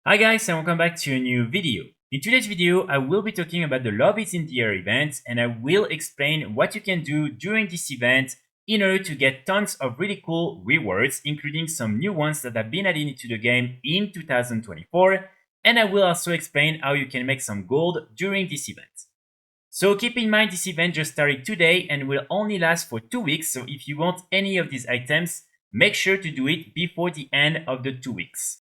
Hi guys and welcome back to a new video. In today's video, I will be talking about the Love is in the Air event and I will explain what you can do during this event in order to get tons of really cool rewards, including some new ones that have been added into the game in 2024, and I will also explain how you can make some gold during this event. So keep in mind this event just started today and will only last for 2 weeks, so if you want any of these items, make sure to do it before the end of the 2 weeks.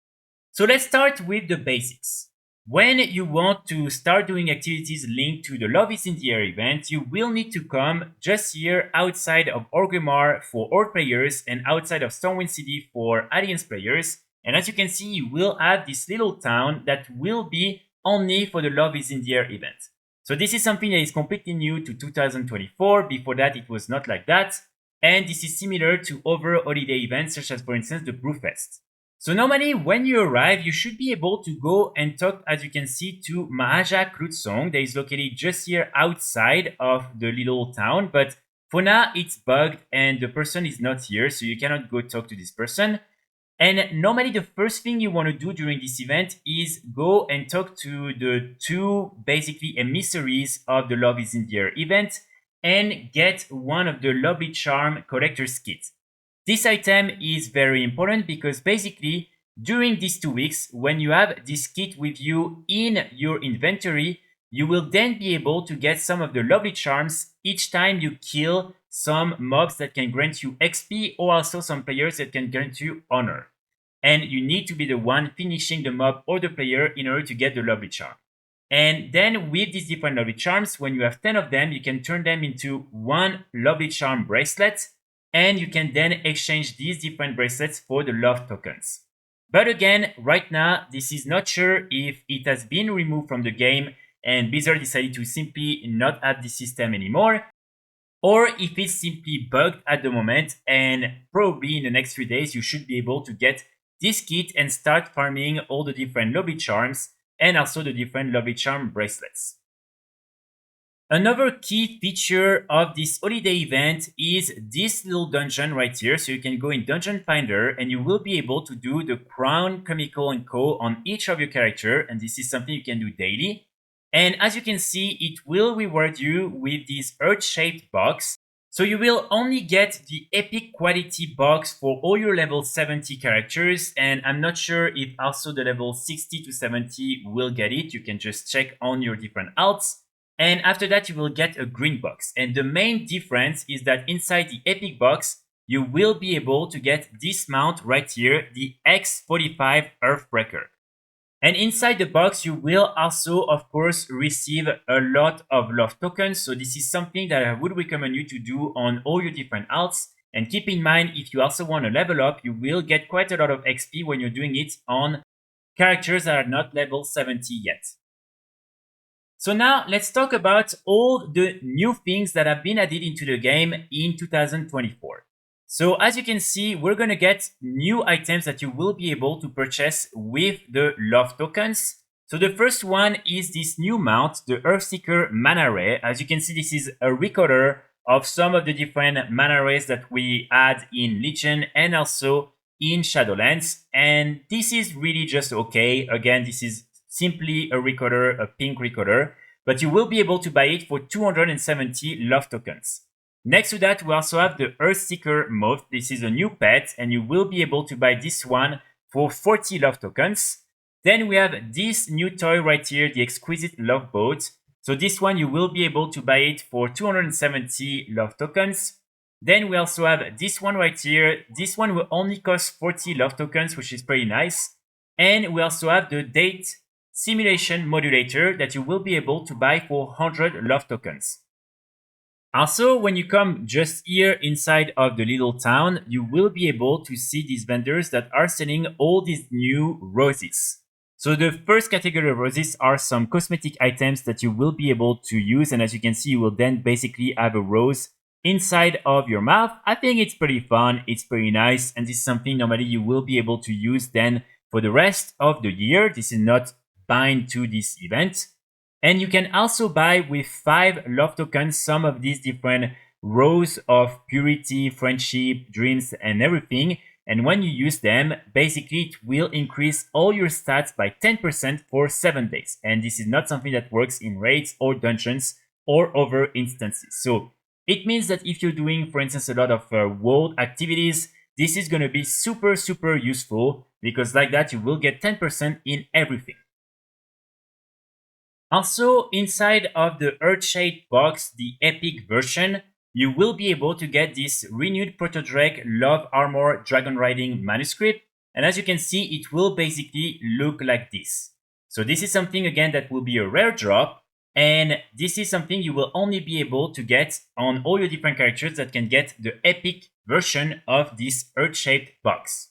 So let's start with the basics. When you want to start doing activities linked to the Love is in the Air event, you will need to come just here outside of Orgrimmar for Horde players and outside of Stormwind City for Alliance players. And as you can see, you will have this little town that will be only for the Love is in the Air event. So this is something that is completely new to 2024. Before that, it was not like that. And this is similar to other holiday events, such as, for instance, the Brewfest. So normally when you arrive, you should be able to go and talk, as you can see, to Mahaja Klutsong that is located just here outside of the little town. But for now, it's bugged and the person is not here, so you cannot go talk to this person. And normally the first thing you want to do during this event is go and talk to the two basically emissaries of the Love is in the Air event and get one of the Lovely Charm collector's kits. This item is very important because basically during these 2 weeks, when you have this kit with you in your inventory, you will then be able to get some of the lovely charms each time you kill some mobs that can grant you XP or also some players that can grant you honor. And you need to be the one finishing the mob or the player in order to get the lovely charm. And then with these different lovely charms, when you have 10 of them, you can turn them into one lovely charm bracelet. And you can then exchange these different bracelets for the love tokens. But again, right now, this is not sure if it has been removed from the game and Blizzard decided to simply not have this system anymore, or if it's simply bugged at the moment, and probably in the next few days you should be able to get this kit and start farming all the different lovely charms and also the different lovely charm bracelets. Another key feature of this holiday event is this little dungeon right here. So you can go in Dungeon Finder and you will be able to do the Crown, Chemical, and Co. on each of your character. And this is something you can do daily. And as you can see, it will reward you with this Earth-shaped box. So you will only get the epic quality box for all your level 70 characters. And I'm not sure if also the level 60 to 70 will get it. You can just check on your different alts. And after that, you will get a green box. And the main difference is that inside the epic box, you will be able to get this mount right here, the X45 Heartbreaker. And inside the box, you will also, of course, receive a lot of love tokens. So this is something that I would recommend you to do on all your different alts. And keep in mind, if you also want to level up, you will get quite a lot of XP when you're doing it on characters that are not level 70 yet. So now let's talk about all the new things that have been added into the game in 2024. So as you can see, we're going to get new items that you will be able to purchase with the love tokens. So the first one is this new mount, the Heartseeker Mana Ray. As you can see, this is a recorder of some of the different mana rays that we add in Legion and also in Shadowlands. And this is really just okay. Again, this is simply a recorder, a pink recorder, but you will be able to buy it for 270 love tokens. Next to that, we also have the Heartseeker Moth. This is a new pet, and you will be able to buy this one for 40 love tokens. Then we have this new toy right here, the Exquisite Love Boat. So this one, you will be able to buy it for 270 love tokens. Then we also have this one right here. This one will only cost 40 love tokens, which is pretty nice. And we also have the Date Simulation Modulator that you will be able to buy for 100 love tokens. Also, when you come just here inside of the little town, you will be able to see these vendors that are selling all these new roses. So the first category of roses are some cosmetic items that you will be able to use. And as you can see, you will then basically have a rose inside of your mouth. I think it's pretty fun. It's pretty nice. And this is something normally you will be able to use then for the rest of the year. This is not bind to this event. And you can also buy with 5 love tokens some of these different rows of purity, friendship, dreams, and everything. And when you use them, basically it will increase all your stats by 10% for 7 days. And this is not something that works in raids or dungeons or other instances. So it means that if you're doing, for instance, a lot of world activities, this is going to be super, super useful because like that you will get 10% in everything. Also, inside of the Earthshade box, the epic version, you will be able to get this renewed Proto-Drake Love Armor Dragonriding manuscript. And as you can see, it will basically look like this. So this is something, again, that will be a rare drop. And this is something you will only be able to get on all your different characters that can get the epic version of this Earthshade box.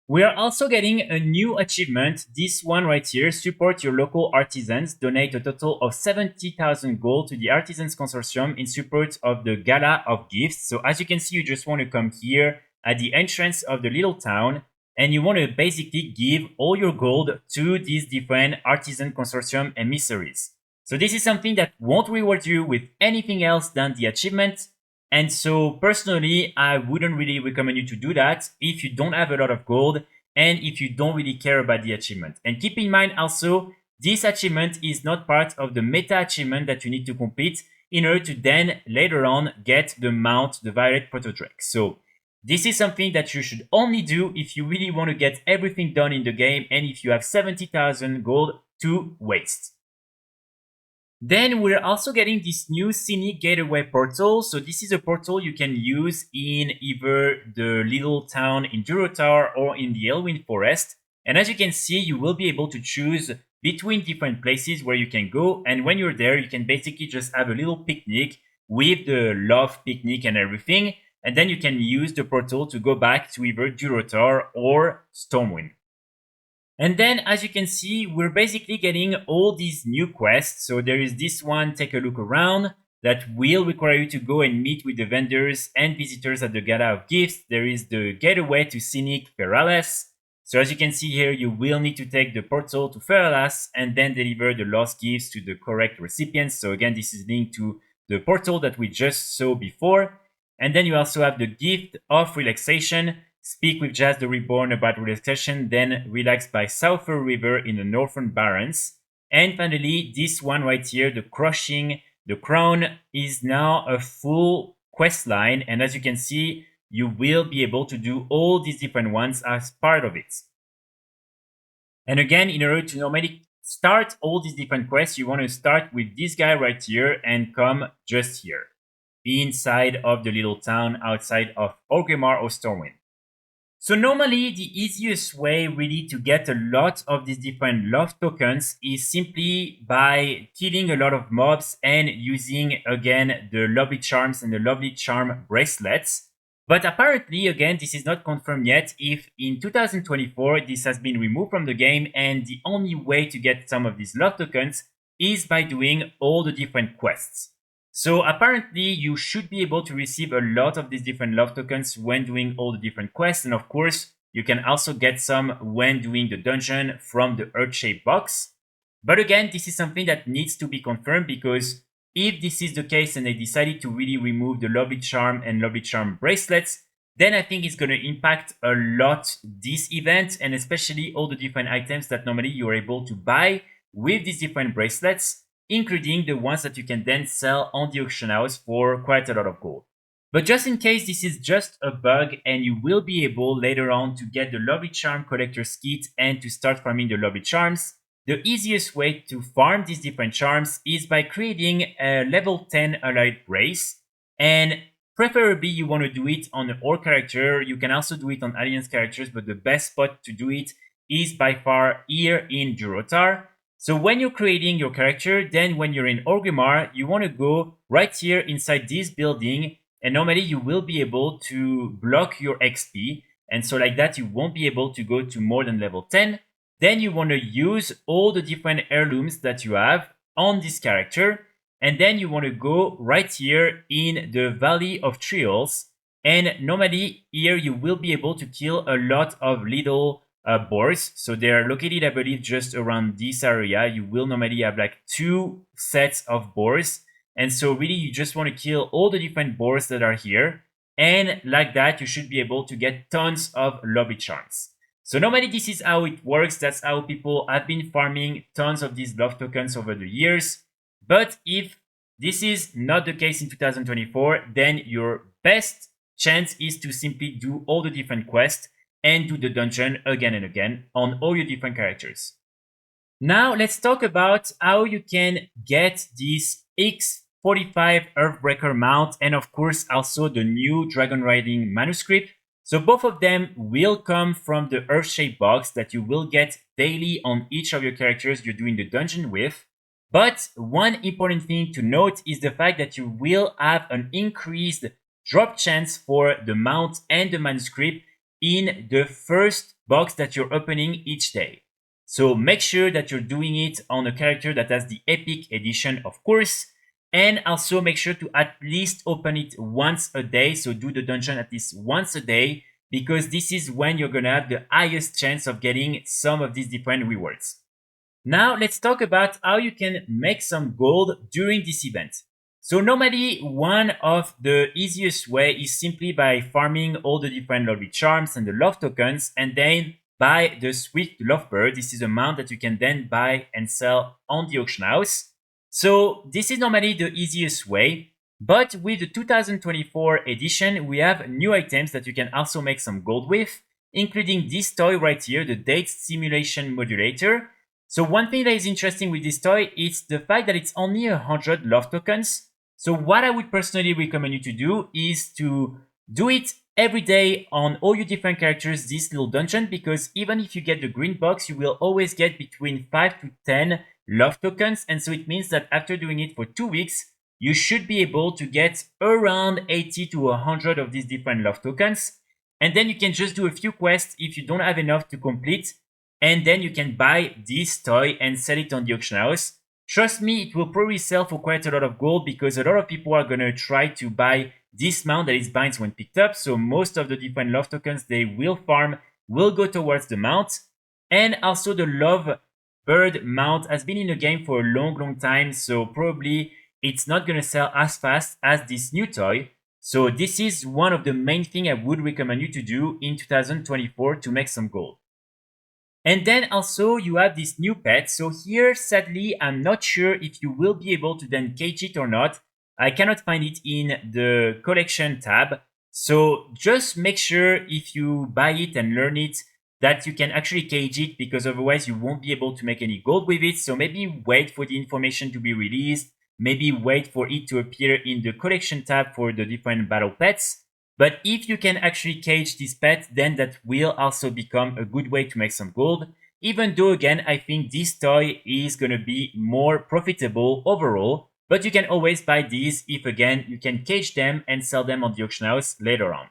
We are also getting a new achievement, this one right here, support your local artisans, donate a total of 70,000 gold to the Artisans Consortium in support of the Gala of Gifts. So as you can see, you just want to come here at the entrance of the little town and you want to basically give all your gold to these different Artisan Consortium emissaries. So this is something that won't reward you with anything else than the achievement. And so personally, I wouldn't really recommend you to do that if you don't have a lot of gold and if you don't really care about the achievement. And keep in mind also, this achievement is not part of the meta achievement that you need to complete in order to then later on get the mount, the Violet Proto-Drake. So this is something that you should only do if you really want to get everything done in the game and if you have 70,000 gold to waste. Then we're also getting this new Scenic Gateway portal. So this is a portal you can use in either the little town in Durotar or in the Elwyn Forest. And as you can see, you will be able to choose between different places where you can go. And when you're there, you can basically just have a little picnic with the love picnic and everything. And then you can use the portal to go back to either Durotar or Stormwind. And then, as you can see, we're basically getting all these new quests. So there is this one, take a look around, that will require you to go and meet with the vendors and visitors at the Gala of Gifts. There is the Getaway to Scenic Ferales. So as you can see here, you will need to take the portal to Ferales and then deliver the lost gifts to the correct recipients. So again, this is linked to the portal that we just saw before. And then you also have the Gift of Relaxation. Speak with Jazz the Reborn about relaxation, then relax by Sulphur River in the Northern Barrens. And finally, this one right here, the Crushing the Crown, is now a full quest line. And as you can see, you will be able to do all these different ones as part of it. And again, in order to normally start all these different quests, you want to start with this guy right here and come just here, inside of the little town outside of Orgrimmar or Stormwind. So normally the easiest way really to get a lot of these different love tokens is simply by killing a lot of mobs and using again the lovely charms and the lovely charm bracelets. But apparently again this is not confirmed yet if in 2024 this has been removed from the game and the only way to get some of these love tokens is by doing all the different quests. So apparently you should be able to receive a lot of these different love tokens when doing all the different quests. And of course, you can also get some when doing the dungeon from the Earthshade box. But again, this is something that needs to be confirmed because if this is the case and they decided to really remove the lovely charm and lovely charm bracelets, then I think it's going to impact a lot this event and especially all the different items that normally you are able to buy with these different bracelets, including the ones that you can then sell on the auction house for quite a lot of gold. But just in case this is just a bug and you will be able later on to get the Lovely Charm Collector's Kit and to start farming the Lovely Charms, the easiest way to farm these different charms is by creating a level 10 allied race, and preferably you want to do it on an Orc character. You can also do it on Alliance characters, but the best spot to do it is by far here in Durotar. So when you're creating your character, then when you're in Orgrimmar, you want to go right here inside this building, and normally you will be able to block your XP, and so like that you won't be able to go to more than level 10. Then you want to use all the different heirlooms that you have on this character, and then you want to go right here in the Valley of Trials, and normally here you will be able to kill a lot of little boars. So they are located, I believe, just around this area. You will normally have like 2 sets of boars. And so really you just want to kill all the different boars that are here. And like that, you should be able to get tons of lobby charms. So normally this is how it works. That's how people have been farming tons of these love tokens over the years. But if this is not the case in 2024, then your best chance is to simply do all the different quests and do the dungeon again and again on all your different characters. Now let's talk about how you can get this X45 Heartbreaker mount and of course also the new Dragonriding manuscript. So both of them will come from the Earthshape box that you will get daily on each of your characters you're doing the dungeon with. But one important thing to note is the fact that you will have an increased drop chance for the mount and the manuscript in the first box that you're opening each day. So make sure that you're doing it on a character that has the epic edition, of course. And also make sure to at least open it once a day. So do the dungeon at least once a day, because this is when you're going to have the highest chance of getting some of these different rewards. Now let's talk about how you can make some gold during this event. So normally one of the easiest way is simply by farming all the different lobby charms and the love tokens and then buy the sweet lovebird. This is a mount that you can then buy and sell on the auction house. So this is normally the easiest way, but with the 2024 edition, we have new items that you can also make some gold with, including this toy right here, the date simulation modulator. So one thing that is interesting with this toy is the fact that it's only 100 love tokens. So what I would personally recommend you to do is to do it every day on all your different characters, this little dungeon, because even if you get the green box, you will always get between 5 to 10 love tokens. And so it means that after doing it for 2 weeks, you should be able to get around 80 to 100 of these different love tokens. And then you can just do a few quests if you don't have enough to complete. And then you can buy this toy and sell it on the auction house. Trust me, it will probably sell for quite a lot of gold because a lot of people are going to try to buy this mount that is binds when picked up. So most of the different love tokens they will farm will go towards the mount. And also the love bird mount has been in the game for a long time. So probably it's not going to sell as fast as this new toy. So this is one of the main things I would recommend you to do in 2024 to make some gold. And then also you have this new pet. So here, sadly, I'm not sure if you will be able to then cage it or not. I cannot find it in the collection tab. So just make sure if you buy it and learn it that you can actually cage it, because otherwise you won't be able to make any gold with it. So maybe wait for the information to be released. Maybe wait for it to appear in the collection tab for the different battle pets. But if you can actually cage this pet, then that will also become a good way to make some gold. Even though, again, I think this toy is going to be more profitable overall. But you can always buy these if, again, you can cage them and sell them on the auction house later on.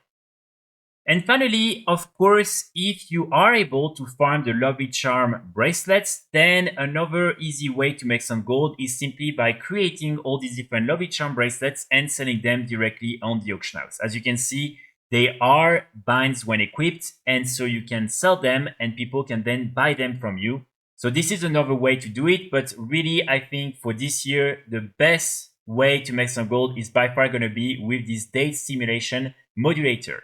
And finally, of course, if you are able to farm the Lobby Charm bracelets, then another easy way to make some gold is simply by creating all these different Lobby Charm bracelets and selling them directly on the auction house. As you can see, they are binds when equipped, and so you can sell them and people can then buy them from you. So this is another way to do it, but really I think for this year, the best way to make some gold is by far going to be with this date simulation modulator.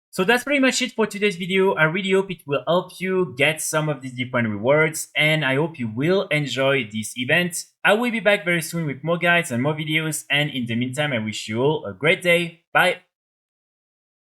So that's pretty much it for today's video. I really hope it will help you get some of these different rewards, and I hope you will enjoy this event. I will be back very soon with more guides and more videos, and in the meantime I wish you all a great day. Bye!